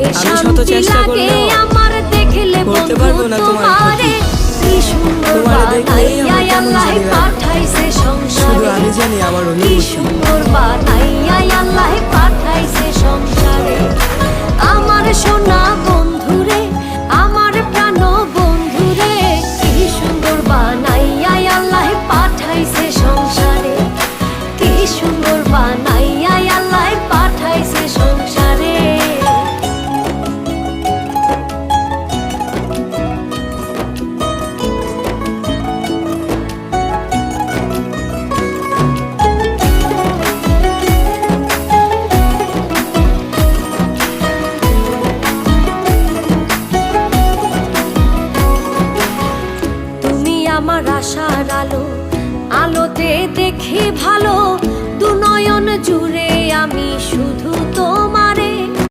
আমি শত চেষ্টা করলেও আমার দেখলে করতে পারবো না তোমারে। কি সুন্দর তোমারে দেখলেই আমার কেমন আল্লাহ জানি লাগে। পাঠাইছে সংসারে, শুধু আমি জানি আমার কি অনুভূতি। সুন্দর বানাইয়া আল্লাহ পাঠাইছে সংসারে। আমার সোনা বন্ধুরে, আমার প্রাণ বন্ধুরে, কি সুন্দর বানাইয়া আল্লাহ পাঠাইছে সংসারে, কি সুন্দর বানাইয়া আল্লাহ পাঠাইছে সংসারে। আমার আশার আলো, আলোতে দেখি ভালো, দুনয়ন জুড়ে আমি শুধু তোমার